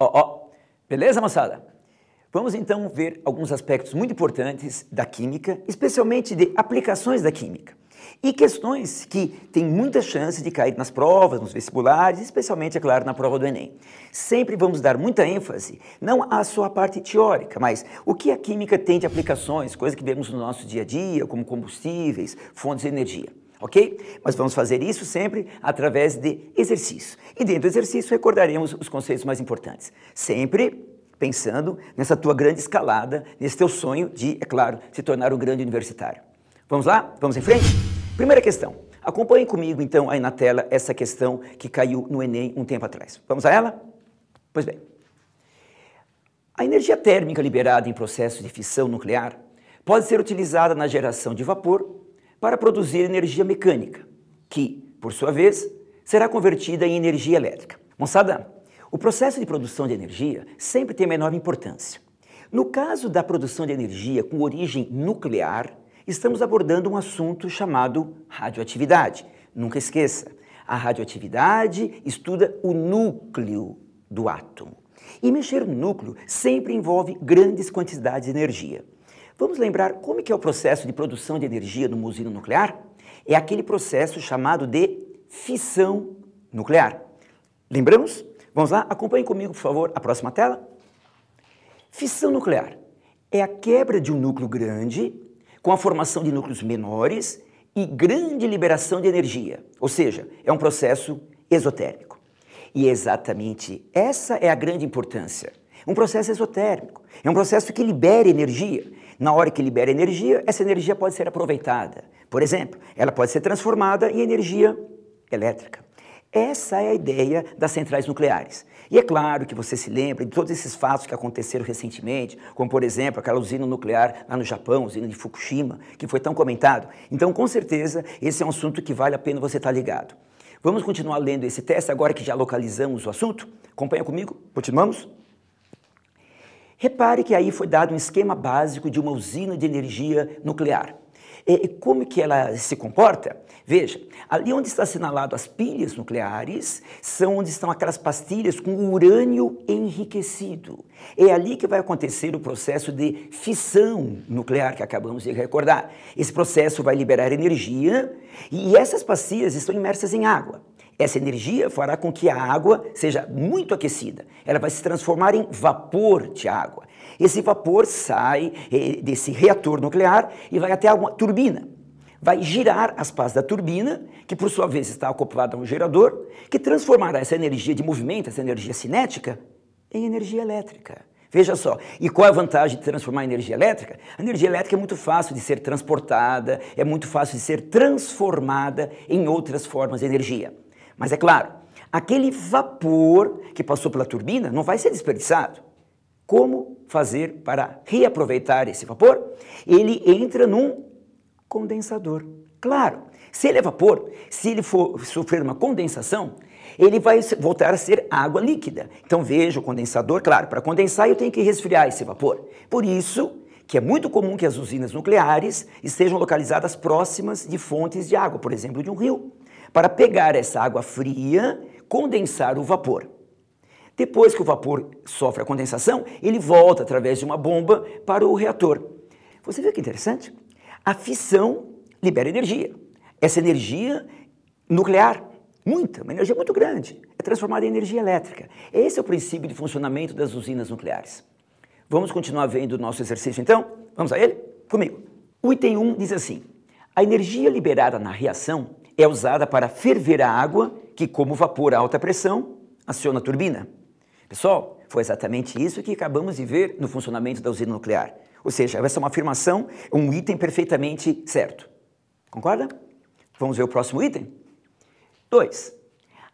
Ó, beleza, moçada? Vamos então ver alguns aspectos muito importantes da química, especialmente de aplicações da química. E questões que têm muita chance de cair nas provas, nos vestibulares, especialmente, é claro, na prova do Enem. Sempre vamos dar muita ênfase, não à sua parte teórica, mas o que a química tem de aplicações, coisas que vemos no nosso dia a dia, como combustíveis, fontes de energia. Ok? Mas vamos fazer isso sempre através de exercício. E dentro do exercício recordaremos os conceitos mais importantes. Sempre pensando nessa tua grande escalada, nesse teu sonho de, é claro, se tornar um grande universitário. Vamos lá? Vamos em frente? Primeira questão. Acompanhe comigo, então, aí na tela, essa questão que caiu no Enem um tempo atrás. Vamos a ela? Pois bem. A energia térmica liberada em processo de fissão nuclear pode ser utilizada na geração de vapor para produzir energia mecânica, que, por sua vez, será convertida em energia elétrica. Moçada, o processo de produção de energia sempre tem uma enorme importância. No caso da produção de energia com origem nuclear, estamos abordando um assunto chamado radioatividade. Nunca esqueça, a radioatividade estuda o núcleo do átomo. E mexer no núcleo sempre envolve grandes quantidades de energia. Vamos lembrar como que é o processo de produção de energia numa usina nuclear? É aquele processo chamado de fissão nuclear. Lembramos? Vamos lá? Acompanhe comigo, por favor, a próxima tela. Fissão nuclear é a quebra de um núcleo grande com a formação de núcleos menores e grande liberação de energia, ou seja, é um processo exotérmico. E exatamente essa é a grande importância. Um processo exotérmico, é um processo que libera energia. Na hora que libera energia, essa energia pode ser aproveitada. Por exemplo, ela pode ser transformada em energia elétrica. Essa é a ideia das centrais nucleares. E é claro que você se lembra de todos esses fatos que aconteceram recentemente, como, por exemplo, aquela usina nuclear lá no Japão, usina de Fukushima, que foi tão comentado. Então, com certeza, esse é um assunto que vale a pena você estar ligado. Vamos continuar lendo esse texto agora que já localizamos o assunto? Acompanha comigo? Continuamos? Repare que aí foi dado um esquema básico de uma usina de energia nuclear. E como que ela se comporta? Veja, ali onde está assinalado as pilhas nucleares, são onde estão aquelas pastilhas com urânio enriquecido. É ali que vai acontecer o processo de fissão nuclear que acabamos de recordar. Esse processo vai liberar energia e essas pastilhas estão imersas em água. Essa energia fará com que a água seja muito aquecida. Ela vai se transformar em vapor de água. Esse vapor sai desse reator nuclear e vai até uma turbina. Vai girar as pás da turbina, que por sua vez está acoplada a um gerador, que transformará essa energia de movimento, essa energia cinética, em energia elétrica. Veja só, e qual é a vantagem de transformar em energia elétrica? A energia elétrica é muito fácil de ser transportada, é muito fácil de ser transformada em outras formas de energia. Mas é claro, aquele vapor que passou pela turbina não vai ser desperdiçado. Como fazer para reaproveitar esse vapor? Ele entra num condensador. Claro, se ele é vapor, se ele for sofrer uma condensação, ele vai voltar a ser água líquida. Então veja o condensador, claro, para condensar eu tenho que resfriar esse vapor. Por isso que é muito comum que as usinas nucleares estejam localizadas próximas de fontes de água, por exemplo, de um rio, para pegar essa água fria, condensar o vapor. Depois que o vapor sofre a condensação, ele volta através de uma bomba para o reator. Você vê que interessante? A fissão libera energia. Essa energia nuclear, uma energia muito grande, é transformada em energia elétrica. Esse é o princípio de funcionamento das usinas nucleares. Vamos continuar vendo o nosso exercício então? Vamos a ele? Comigo. O item 1 diz assim: a energia liberada na reação é usada para ferver a água que, como vapor a alta pressão, aciona a turbina. Pessoal, foi exatamente isso que acabamos de ver no funcionamento da usina nuclear. Ou seja, essa é uma afirmação, um item perfeitamente certo. Concorda? Vamos ver o próximo item? 2.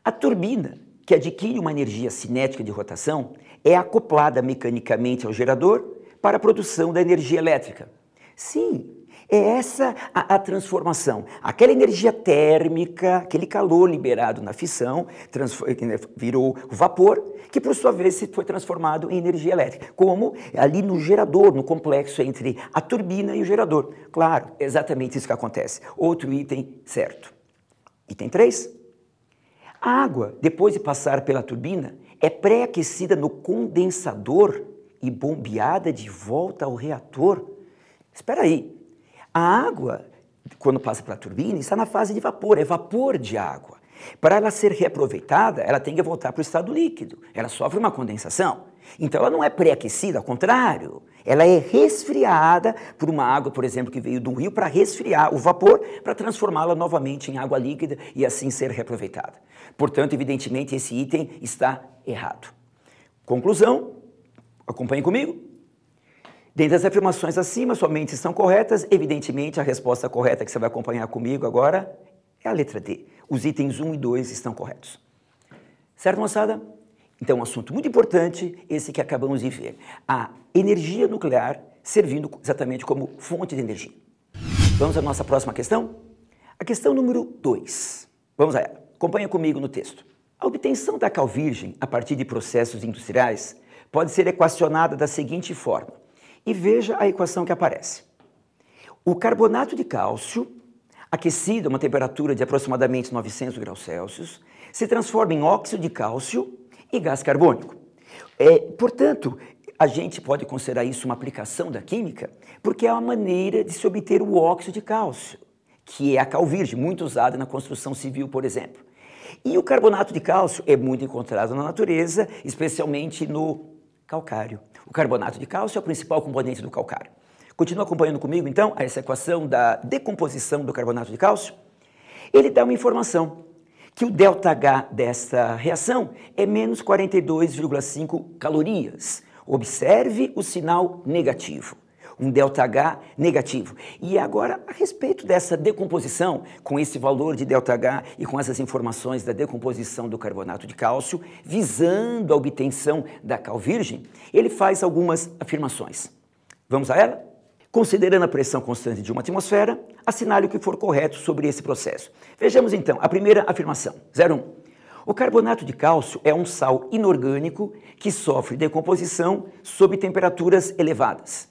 A turbina, que adquire uma energia cinética de rotação, é acoplada mecanicamente ao gerador para a produção da energia elétrica. Sim, é essa a transformação. Aquela energia térmica, aquele calor liberado na fissão, virou vapor, que por sua vez se foi transformado em energia elétrica. Como ali no gerador, no complexo entre a turbina e o gerador. Claro, é exatamente isso que acontece. Outro item certo. Item 3. A água, depois de passar pela turbina, é pré-aquecida no condensador e bombeada de volta ao reator. Espera aí, a água, quando passa pela turbina, está na fase de vapor, é vapor de água. Para ela ser reaproveitada, ela tem que voltar para o estado líquido, ela sofre uma condensação. Então ela não é pré-aquecida, ao contrário, ela é resfriada por uma água, por exemplo, que veio de um rio para resfriar o vapor, para transformá-la novamente em água líquida e assim ser reaproveitada. Portanto, evidentemente, esse item está errado. Conclusão, acompanhe comigo. Dentre as afirmações acima, somente estão corretas. Evidentemente, a resposta correta que você vai acompanhar comigo agora é a letra D. Os itens 1 e 2 estão corretos. Certo, moçada? Então, um assunto muito importante, esse que acabamos de ver. A energia nuclear servindo exatamente como fonte de energia. Vamos à nossa próxima questão? A questão número 2. Vamos a ela. Acompanha comigo no texto. A obtenção da cal virgem a partir de processos industriais pode ser equacionada da seguinte forma. E veja a equação que aparece. O carbonato de cálcio, aquecido a uma temperatura de aproximadamente 900 graus Celsius, se transforma em óxido de cálcio e gás carbônico. Portanto, a gente pode considerar isso uma aplicação da química, porque é uma maneira de se obter o óxido de cálcio, que é a cal virgem, muito usada na construção civil, por exemplo. E o carbonato de cálcio é muito encontrado na natureza, especialmente no calcário. O carbonato de cálcio é o principal componente do calcário. Continua acompanhando comigo, então, essa equação da decomposição do carbonato de cálcio? Ele dá uma informação, que o ΔH desta reação é menos 42,5 calorias. Observe o sinal negativo, um ΔH negativo. E agora, a respeito dessa decomposição, com esse valor de ΔH e com essas informações da decomposição do carbonato de cálcio, visando a obtenção da cal virgem, ele faz algumas afirmações. Vamos a ela? Considerando a pressão constante de uma atmosfera, assinale o que for correto sobre esse processo. Vejamos então a primeira afirmação, 01. O carbonato de cálcio é um sal inorgânico que sofre decomposição sob temperaturas elevadas.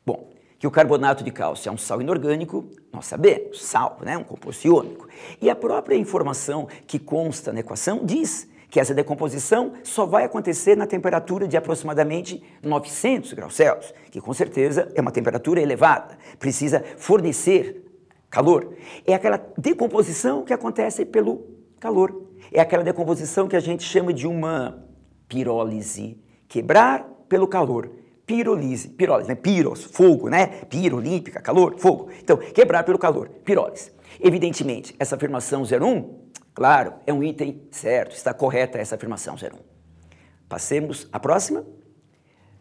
Bom, que o carbonato de cálcio é um sal inorgânico, nós sabemos, sal, né, um composto iônico. E a própria informação que consta na equação diz que essa decomposição só vai acontecer na temperatura de aproximadamente 900 graus Celsius, que com certeza é uma temperatura elevada, precisa fornecer calor. É aquela decomposição que acontece pelo calor. É aquela decomposição que a gente chama de uma pirólise, quebrar pelo calor. Pirólise, né? Piros, fogo, né? Piro, olímpica, calor, fogo. Então, quebrar pelo calor, pirólise. Evidentemente, essa afirmação 01, claro, é um item certo, está correta essa afirmação 01. Passemos à próxima.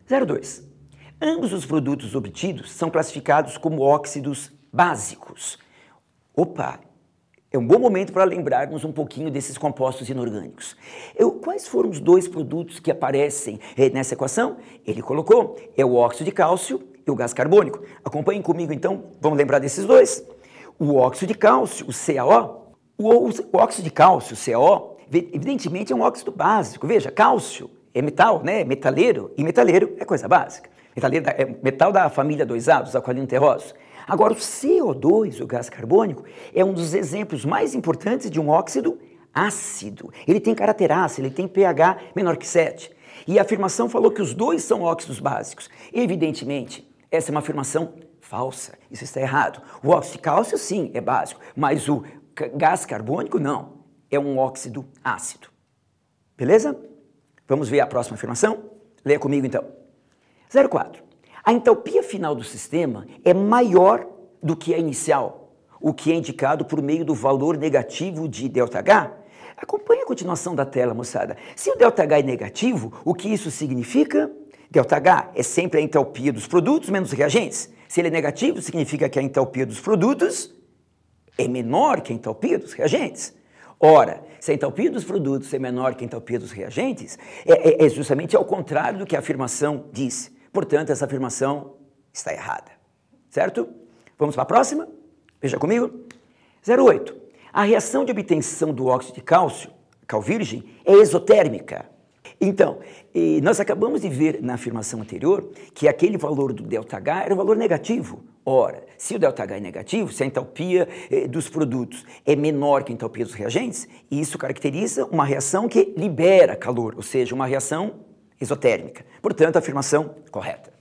02. Ambos os produtos obtidos são classificados como óxidos básicos. Opa, é um bom momento para lembrarmos um pouquinho desses compostos inorgânicos. Quais foram os dois produtos que aparecem nessa equação? Ele colocou, é o óxido de cálcio e o gás carbônico. Acompanhem comigo então, vamos lembrar desses dois. O óxido de cálcio, o CaO, o óxido de cálcio, CaO, evidentemente é um óxido básico. Veja, cálcio é metal, né? Metaleiro, e metaleiro é coisa básica. Metaleiro é metal da família 2A, dos alcalinos terrosos. Agora, o CO2, o gás carbônico, é um dos exemplos mais importantes de um óxido ácido. Ele tem caráter ácido, ele tem pH menor que 7. E a afirmação falou que os dois são óxidos básicos. Evidentemente, essa é uma afirmação falsa. Isso está errado. O óxido de cálcio, sim, é básico, mas o gás carbônico, não. É um óxido ácido. Beleza? Vamos ver a próxima afirmação? Leia comigo, então. 04. A entalpia final do sistema é maior do que a inicial, o que é indicado por meio do valor negativo de ΔH. Acompanhe a continuação da tela, moçada. Se o ΔH é negativo, o que isso significa? ΔH é sempre a entalpia dos produtos menos reagentes. Se ele é negativo, significa que a entalpia dos produtos é menor que a entalpia dos reagentes. Ora, se a entalpia dos produtos é menor que a entalpia dos reagentes, é justamente ao contrário do que a afirmação diz. Portanto, essa afirmação está errada. Certo? Vamos para a próxima? Veja comigo. 08. A reação de obtenção do óxido de cálcio, cal virgem, é exotérmica. Então, nós acabamos de ver na afirmação anterior que aquele valor do ΔH era um valor negativo. Ora, se o ΔH é negativo, se a entalpia dos produtos é menor que a entalpia dos reagentes, isso caracteriza uma reação que libera calor, ou seja, uma reação isotérmica. Portanto, a afirmação correta.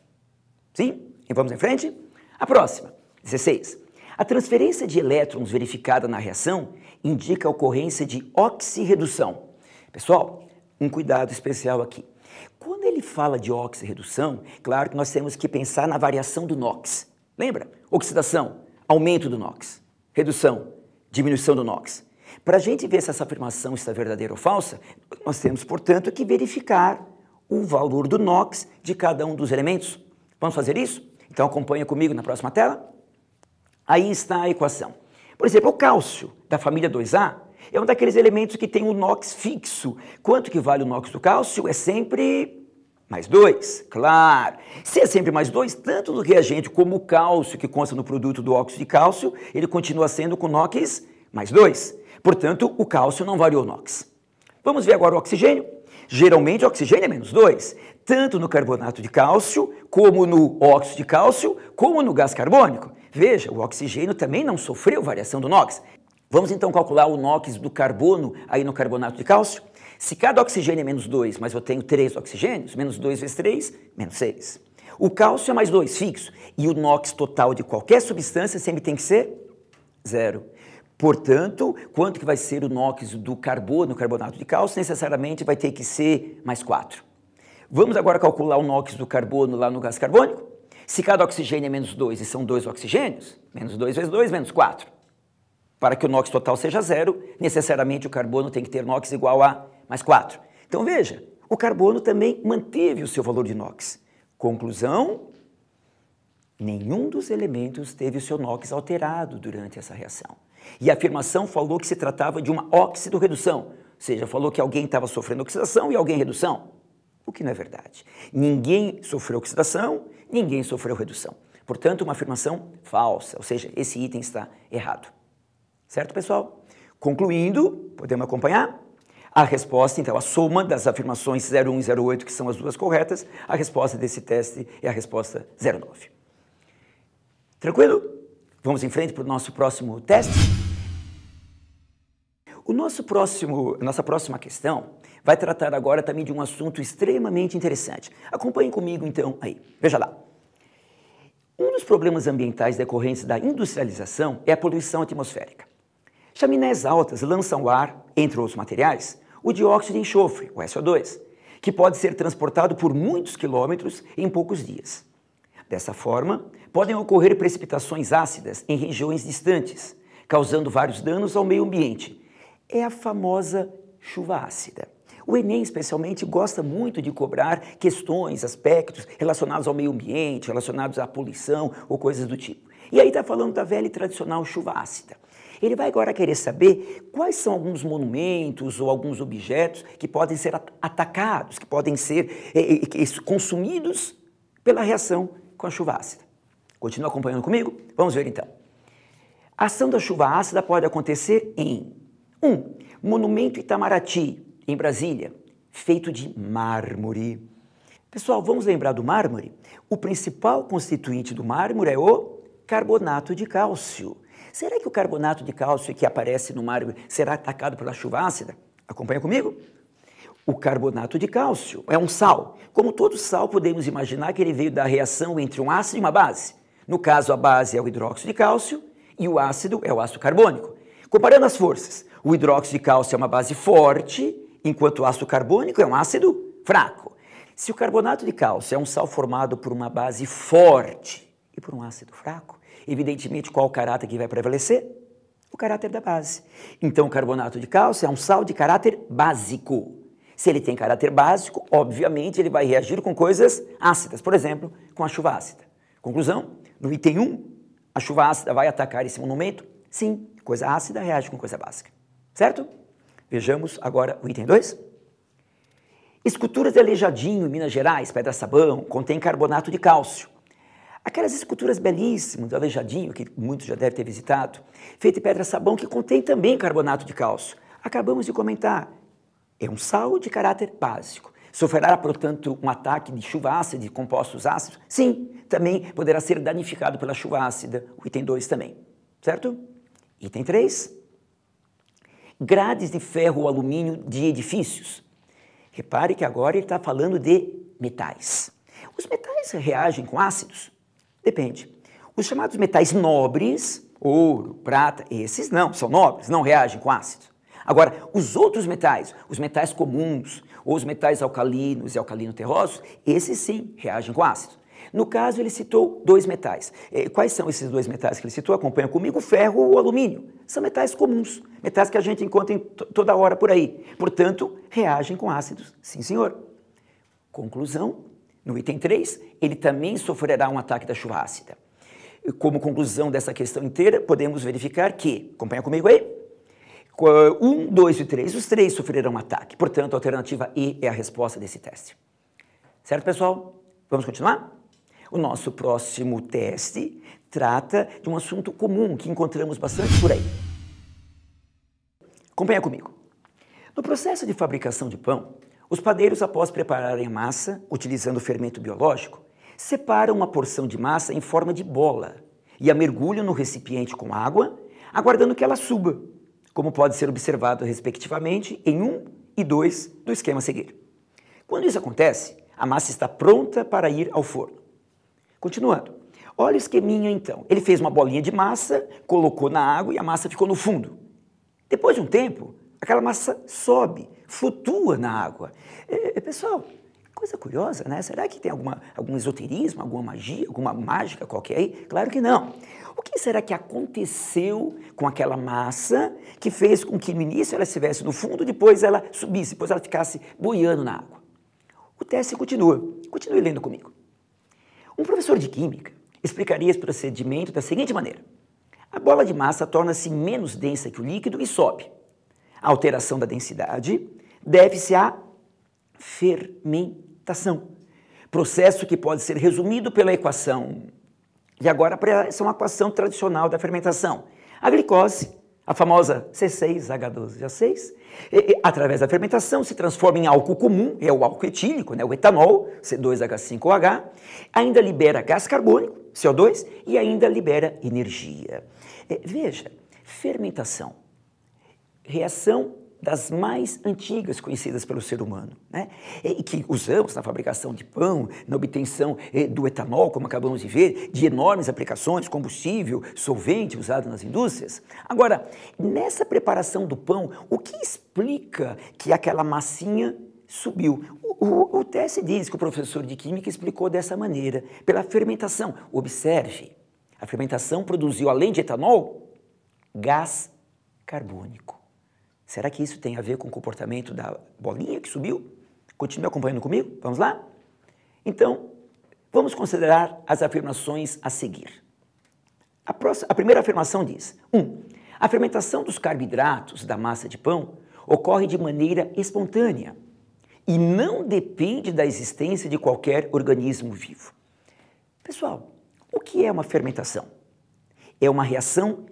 Sim? E vamos em frente? A próxima, 16. A transferência de elétrons verificada na reação indica a ocorrência de oxirredução. Pessoal, um cuidado especial aqui. Quando ele fala de oxirredução, claro que nós temos que pensar na variação do NOx. Lembra? Oxidação, aumento do NOx. Redução, diminuição do NOx. Para a gente ver se essa afirmação está verdadeira ou falsa, nós temos, portanto, que verificar o valor do NOx de cada um dos elementos. Vamos fazer isso? Então acompanha comigo na próxima tela. Aí está a equação. Por exemplo, o cálcio da família 2A é um daqueles elementos que tem o NOx fixo. Quanto que vale o NOx do cálcio? É sempre mais 2, claro. Se é sempre mais 2, tanto do reagente como o cálcio que consta no produto do óxido de cálcio, ele continua sendo com NOx mais 2. Portanto, o cálcio não variou o NOx. Vamos ver agora o oxigênio. Geralmente o oxigênio é menos 2, tanto no carbonato de cálcio, como no óxido de cálcio, como no gás carbônico. Veja, o oxigênio também não sofreu variação do NOx. Vamos então calcular o NOx do carbono aí no carbonato de cálcio? Se cada oxigênio é menos 2, mas eu tenho 3 oxigênios, menos 2 vezes 3, menos 6. O cálcio é mais 2, fixo, e o NOx total de qualquer substância sempre tem que ser 0. Portanto, quanto que vai ser o NOx do carbono, carbonato de cálcio? Necessariamente vai ter que ser mais 4. Vamos agora calcular o NOx do carbono lá no gás carbônico? Se cada oxigênio é menos 2 e são 2 oxigênios, menos 2 vezes 2, menos 4. Para que o NOx total seja 0, necessariamente o carbono tem que ter NOx igual a mais 4. Então veja, o carbono também manteve o seu valor de NOx. Conclusão, nenhum dos elementos teve o seu NOx alterado durante essa reação. E a afirmação falou que se tratava de uma oxidorredução, ou seja, falou que alguém estava sofrendo oxidação e alguém redução, o que não é verdade. Ninguém sofreu oxidação, ninguém sofreu redução. Portanto, uma afirmação falsa, ou seja, esse item está errado. Certo, pessoal? Concluindo, podemos acompanhar? A resposta, então, a soma das afirmações 01 e 08, que são as duas corretas, a resposta desse teste é a resposta 09. Tranquilo? Vamos em frente para o nosso próximo teste? Nossa próxima questão vai tratar agora também de um assunto extremamente interessante. Acompanhem comigo, então, aí. Veja lá. Um dos problemas ambientais decorrentes da industrialização é a poluição atmosférica. Chaminés altas lançam ao ar, entre outros materiais, o dióxido de enxofre, o SO2, que pode ser transportado por muitos quilômetros em poucos dias. Dessa forma, podem ocorrer precipitações ácidas em regiões distantes, causando vários danos ao meio ambiente. É a famosa chuva ácida. O Enem, especialmente, gosta muito de cobrar questões, aspectos relacionados ao meio ambiente, relacionados à poluição ou coisas do tipo. E aí está falando da velha e tradicional chuva ácida. Ele vai agora querer saber quais são alguns monumentos ou alguns objetos que podem ser atacados, que podem ser consumidos pela reação com a chuva ácida. Continua acompanhando comigo? Vamos ver então. A ação da chuva ácida pode acontecer em 1. Monumento Itamaraty, em Brasília, feito de mármore. Pessoal, vamos lembrar do mármore? O principal constituinte do mármore é o carbonato de cálcio. Será que o carbonato de cálcio que aparece no mármore será atacado pela chuva ácida? Acompanha comigo? O carbonato de cálcio é um sal. Como todo sal, podemos imaginar que ele veio da reação entre um ácido e uma base. No caso, a base é o hidróxido de cálcio e o ácido é o ácido carbônico. Comparando as forças, o hidróxido de cálcio é uma base forte, enquanto o ácido carbônico é um ácido fraco. Se o carbonato de cálcio é um sal formado por uma base forte e por um ácido fraco, evidentemente, qual o caráter que vai prevalecer? O caráter da base. Então, o carbonato de cálcio é um sal de caráter básico. Se ele tem caráter básico, obviamente, ele vai reagir com coisas ácidas, por exemplo, com a chuva ácida. Conclusão, no item 1, a chuva ácida vai atacar esse monumento? Sim, coisa ácida reage com coisa básica. Certo? Vejamos agora o item 2. Esculturas de Aleijadinho, em Minas Gerais, Pedra-Sabão, contém carbonato de cálcio. Aquelas esculturas belíssimas do Aleijadinho, que muitos já devem ter visitado, feita em pedra-sabão, que contém também carbonato de cálcio. Acabamos de comentar, é um sal de caráter básico. Sofrerá, portanto, um ataque de chuva ácida, de compostos ácidos? Sim, também poderá ser danificado pela chuva ácida, o item 2 também, certo? Item 3, grades de ferro ou alumínio de edifícios. Repare que agora ele está falando de metais. Os metais reagem com ácidos? Depende. Os chamados metais nobres, ouro, prata, esses não, são nobres, não reagem com ácidos. Agora, os outros metais, os metais comuns, ou os metais alcalinos e alcalino-terrosos, esses sim reagem com ácidos. No caso, ele citou 2 metais. Quais são esses 2 metais que ele citou? Acompanha comigo, o ferro ou o alumínio. São metais comuns, metais que a gente encontra toda hora por aí. Portanto, reagem com ácidos, sim senhor. Conclusão, no item 3, ele também sofrerá um ataque da chuva ácida. Como conclusão dessa questão inteira, podemos verificar que, acompanha comigo aí, 1, 2 e 3, os 3 sofrerão um ataque. Portanto, a alternativa E é a resposta desse teste. Certo, pessoal? Vamos continuar? O nosso próximo teste trata de um assunto comum que encontramos bastante por aí. Acompanha comigo. No processo de fabricação de pão, os padeiros, após prepararem a massa, utilizando o fermento biológico, separam uma porção de massa em forma de bola e a mergulham no recipiente com água, aguardando que ela suba, como pode ser observado respectivamente em 1 e 2 do esquema a seguir. Quando isso acontece, a massa está pronta para ir ao forno. Continuando, olha o esqueminha então. Ele fez uma bolinha de massa, colocou na água e a massa ficou no fundo. Depois de um tempo, aquela massa sobe, flutua na água. Pessoal, coisa curiosa, né? Será que tem algum esoterismo, alguma magia, alguma mágica qualquer aí? Claro que não. O que será que aconteceu com aquela massa que fez com que no início ela estivesse no fundo, depois ela subisse, depois ela ficasse boiando na água? O teste continua. Continue lendo comigo. Um professor de química explicaria esse procedimento da seguinte maneira. A bola de massa torna-se menos densa que o líquido e sobe. A alteração da densidade deve-se à fermentação, processo que pode ser resumido pela equação. E agora, essa é uma equação tradicional da fermentação. A glicose, a famosa C6H12O6, através da fermentação se transforma em álcool comum, é o álcool etílico, né, o etanol, C2H5OH, ainda libera gás carbônico, CO2, e ainda libera energia. Veja, fermentação, reação das mais antigas conhecidas pelo ser humano, né? E que usamos na fabricação de pão, na obtenção do etanol, como acabamos de ver, de enormes aplicações, combustível, solvente usado nas indústrias. Agora, nessa preparação do pão, o que explica que aquela massinha subiu? O teste diz que o professor de química explicou dessa maneira, pela fermentação. Observe, a fermentação produziu, além de etanol, gás carbônico. Será que isso tem a ver com o comportamento da bolinha que subiu? Continue acompanhando comigo? Vamos lá? Então, vamos considerar as afirmações a seguir. A primeira afirmação diz: 1. A fermentação dos carboidratos da massa de pão ocorre de maneira espontânea e não depende da existência de qualquer organismo vivo. Pessoal, o que é uma fermentação? É uma reação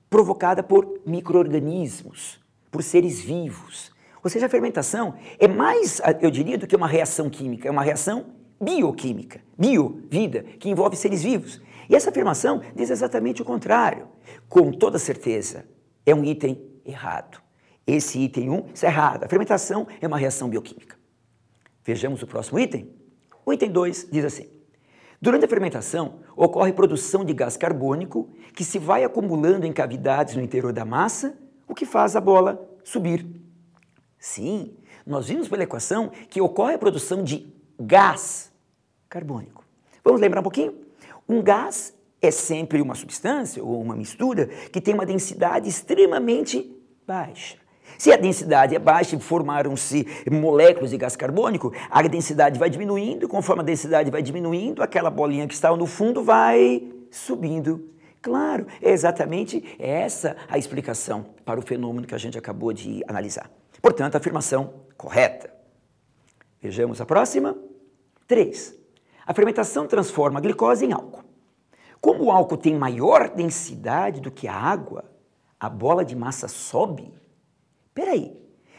provocada por micro-organismos, por seres vivos. Ou seja, a fermentação é mais, eu diria, do que uma reação química, é uma reação bioquímica, vida, que envolve seres vivos. E essa afirmação diz exatamente o contrário. Com toda certeza, é um item errado. Esse item 1 está errado. A fermentação é uma reação bioquímica. Vejamos o próximo item. O item 2 diz assim: durante a fermentação, ocorre produção de gás carbônico que se vai acumulando em cavidades no interior da massa, o que faz a bola subir. Sim, nós vimos pela equação que ocorre a produção de gás carbônico. Vamos lembrar um pouquinho? Um gás é sempre uma substância ou uma mistura que tem uma densidade extremamente baixa. Se a densidade é baixa e formaram-se moléculas de gás carbônico, a densidade vai diminuindo, e conforme a densidade vai diminuindo, aquela bolinha que está no fundo vai subindo. Claro, é exatamente essa a explicação para o fenômeno que a gente acabou de analisar. Portanto, a afirmação correta. Vejamos a próxima. 3. A fermentação transforma a glicose em álcool. Como o álcool tem maior densidade do que a água, a bola de massa sobe? Espera aí,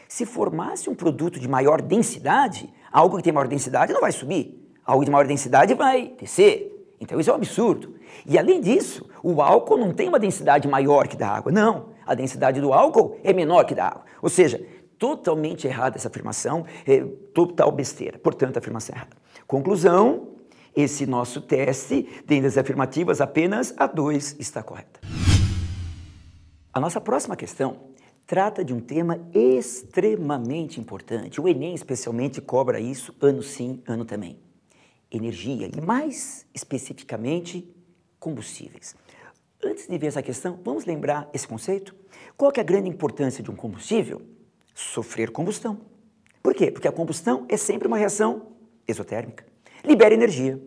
se formasse um produto de maior densidade, Algo que tem maior densidade não vai subir, algo de maior densidade vai descer. Então isso é um absurdo. E além disso, o álcool não tem uma densidade maior que da água, não. A densidade do álcool é menor que da água. Ou seja, totalmente errada essa afirmação, total besteira. Portanto, a afirmação é errada. Conclusão, esse nosso teste, dentre as afirmativas, apenas a 2 está correta. A nossa próxima questão trata de um tema extremamente importante. O Enem especialmente cobra isso ano sim, ano também. Energia e mais especificamente combustíveis. Antes de ver essa questão, vamos lembrar esse conceito? Qual que é a grande importância de um combustível? Sofrer combustão. Por quê? Porque a combustão é sempre uma reação exotérmica. Libera energia.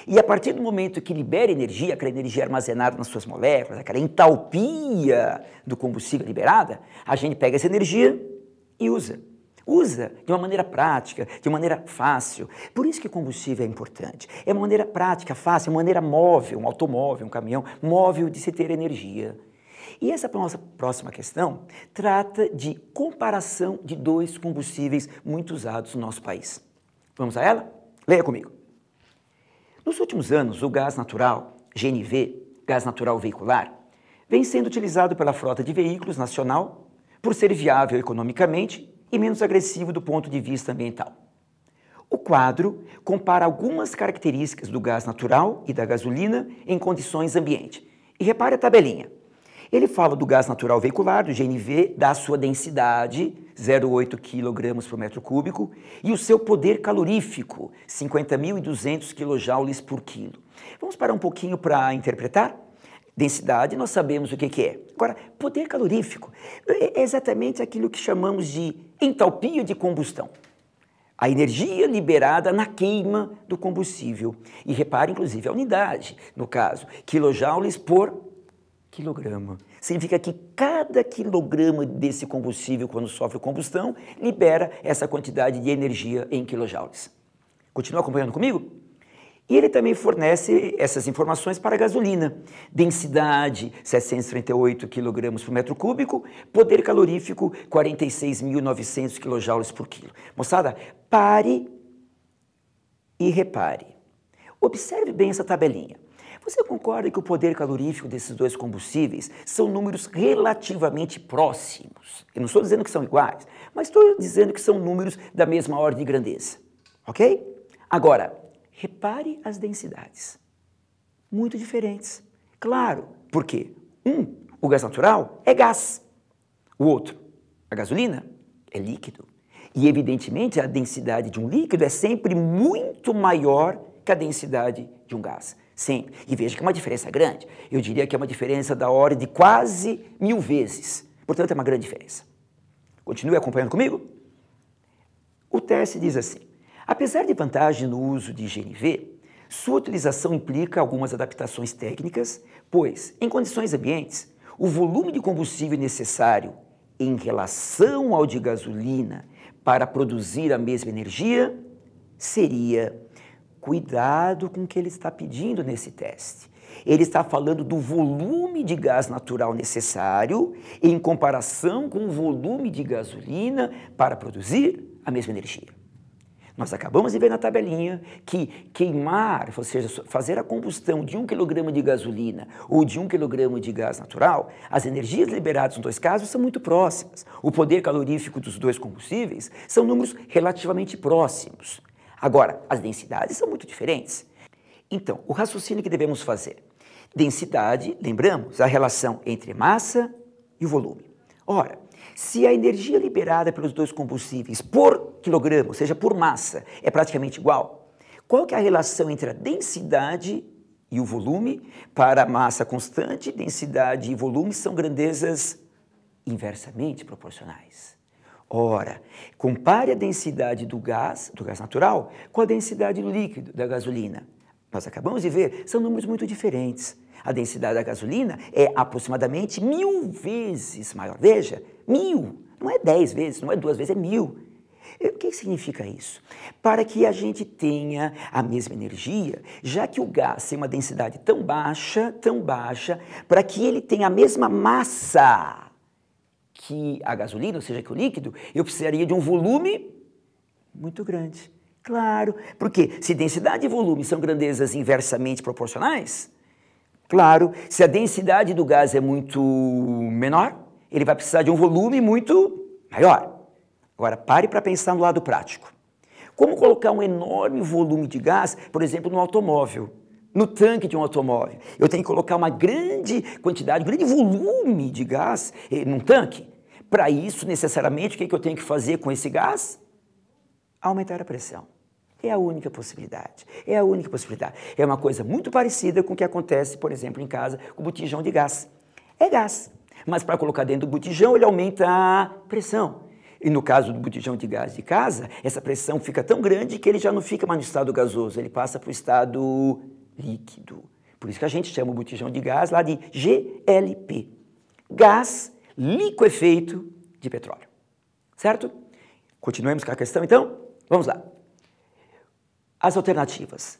E a partir do momento que libera energia, aquela energia armazenada nas suas moléculas, aquela entalpia do combustível liberada, a gente pega essa energia e usa. Usa de uma maneira prática, de uma maneira fácil. Por isso que combustível é importante. É uma maneira prática, fácil, uma maneira móvel, um automóvel, um caminhão, móvel de se ter energia. E essa nossa próxima questão trata de comparação de 2 combustíveis muito usados no nosso país. Vamos a ela? Leia comigo. Nos últimos anos, o gás natural, GNV, gás natural veicular, vem sendo utilizado pela frota de veículos nacional por ser viável economicamente e menos agressivo do ponto de vista ambiental. O quadro compara algumas características do gás natural e da gasolina em condições ambiente. E repare a tabelinha. Ele fala do gás natural veicular, do GNV, da sua densidade, 0,8 kg por metro cúbico, e o seu poder calorífico, 50.200 kJ por quilo. Vamos parar um pouquinho para interpretar? Densidade, nós sabemos o que é. Agora, poder calorífico é exatamente aquilo que chamamos de entalpia de combustão. A energia liberada na queima do combustível. E repare, inclusive, a unidade, no caso, quilojoules por quilograma. Significa que cada quilograma desse combustível, quando sofre combustão, libera essa quantidade de energia em quilojoules. Continua acompanhando comigo? E ele também fornece essas informações para a gasolina. Densidade, 738 kg por metro cúbico, poder calorífico, 46.900 kJ por quilo. Moçada, pare e repare. Observe bem essa tabelinha. Você concorda que o poder calorífico desses 2 combustíveis são números relativamente próximos? Eu não estou dizendo que são iguais, mas estou dizendo que são números da mesma ordem de grandeza. Ok? Agora, repare as densidades. Muito diferentes. Claro, porque o gás natural é gás. O outro, a gasolina, é líquido. E, evidentemente, a densidade de um líquido é sempre muito maior que a densidade de um gás. Sempre. E veja que é uma diferença grande. Eu diria que é uma diferença da ordem de quase 1000 vezes. Portanto, é uma grande diferença. Continue acompanhando comigo? O teste diz assim: apesar de vantagem no uso de GNV, sua utilização implica algumas adaptações técnicas, pois, em condições ambientes, o volume de combustível necessário em relação ao de gasolina para produzir a mesma energia seria... Cuidado com o que ele está pedindo nesse teste. Ele está falando do volume de gás natural necessário em comparação com o volume de gasolina para produzir a mesma energia. Nós acabamos de ver na tabelinha que queimar, ou seja, fazer a combustão de 1 kg de gasolina ou de 1 kg de gás natural, as energias liberadas nos 2 casos são muito próximas. O poder calorífico dos 2 combustíveis são números relativamente próximos. Agora, as densidades são muito diferentes. Então, o raciocínio que devemos fazer. Densidade, lembramos, a relação entre massa e o volume. Ora, se a energia liberada pelos 2 combustíveis por quilograma, ou seja, por massa, é praticamente igual, qual que é a relação entre a densidade e o volume? Para a massa constante, densidade e volume são grandezas inversamente proporcionais. Ora, compare a densidade do gás natural, com a densidade do líquido, da gasolina. Nós acabamos de ver, são números muito diferentes. A densidade da gasolina é aproximadamente 1000 vezes maior. Veja, 1000, não é 10 vezes, não é 2 vezes, é 1000. O que significa isso? Para que a gente tenha a mesma energia, já que o gás tem uma densidade tão baixa, para que ele tenha a mesma massa que a gasolina, ou seja, que o líquido, eu precisaria de um volume muito grande. Claro, porque se densidade e volume são grandezas inversamente proporcionais, claro, se a densidade do gás é muito menor, ele vai precisar de um volume muito maior. Agora, pare para pensar no lado prático. Como colocar um enorme volume de gás, por exemplo, no automóvel, no tanque de um automóvel? Eu tenho que colocar uma grande quantidade, um grande volume de gás num tanque. Para isso, necessariamente, o que eu tenho que fazer com esse gás? Aumentar a pressão. É a única possibilidade. É a única possibilidade. É uma coisa muito parecida com o que acontece, por exemplo, em casa com o botijão de gás. É gás, mas para colocar dentro do botijão, ele aumenta a pressão. E no caso do botijão de gás de casa, essa pressão fica tão grande que ele já não fica mais no estado gasoso, ele passa para o estado líquido. Por isso que a gente chama o botijão de gás lá de GLP. Gás liquefeito de petróleo. Certo? Continuemos com a questão, então? Vamos lá. As alternativas.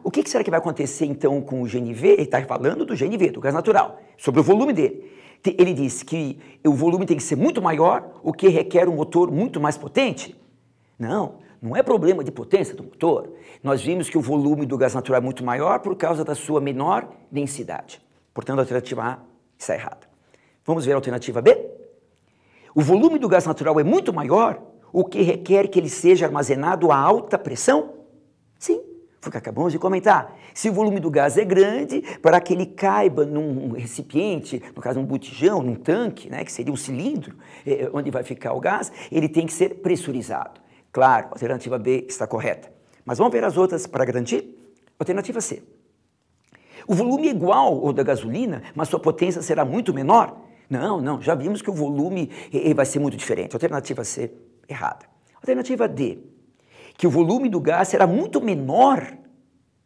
O que será que vai acontecer então com o GNV? Ele está falando do GNV, do gás natural, sobre o volume dele. Ele disse que o volume tem que ser muito maior, o que requer um motor muito mais potente. Não é problema de potência do motor. Nós vimos que o volume do gás natural é muito maior por causa da sua menor densidade. Portanto, a alternativa A está errada. Vamos ver a alternativa B? O volume do gás natural é muito maior, o que requer que ele seja armazenado a alta pressão? Sim, foi o que acabamos de comentar. Se o volume do gás é grande, para que ele caiba num recipiente, no caso um botijão, num tanque, né, que seria um cilindro, onde vai ficar o gás, ele tem que ser pressurizado. Claro, a alternativa B está correta. Mas vamos ver as outras para garantir? Alternativa C. O volume é igual ao da gasolina, mas sua potência será muito menor? Não, já vimos que o volume vai ser muito diferente. Alternativa C, errada. Alternativa D. Que o volume do gás será muito menor?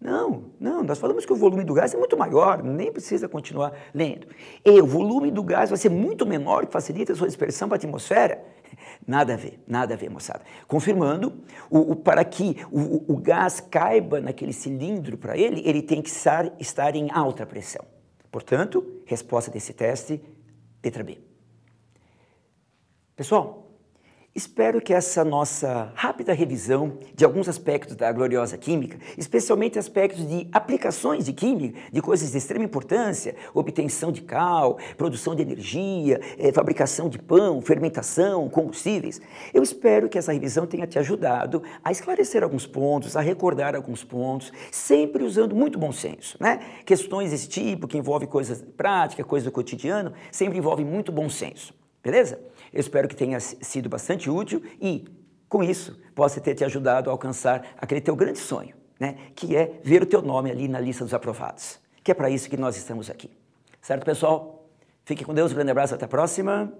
Não, nós falamos que o volume do gás é muito maior, nem precisa continuar lendo. E o volume do gás vai ser muito menor, que facilita a sua dispersão para a atmosfera? Nada a ver, moçada. Confirmando, para que o gás caiba naquele cilindro para ele tem que estar em alta pressão. Portanto, resposta desse teste, letra B. Pessoal, espero que essa nossa rápida revisão de alguns aspectos da gloriosa química, especialmente aspectos de aplicações de química, de coisas de extrema importância, obtenção de cal, produção de energia, fabricação de pão, fermentação, combustíveis, eu espero que essa revisão tenha te ajudado a esclarecer alguns pontos, a recordar alguns pontos, sempre usando muito bom senso, né? Questões desse tipo, que envolvem coisas práticas, coisas do cotidiano, sempre envolvem muito bom senso. Beleza? Eu espero que tenha sido bastante útil e, com isso, possa ter te ajudado a alcançar aquele teu grande sonho, né? Que é ver o teu nome ali na lista dos aprovados. Que é para isso que nós estamos aqui. Certo, pessoal? Fique com Deus, um grande abraço, até a próxima.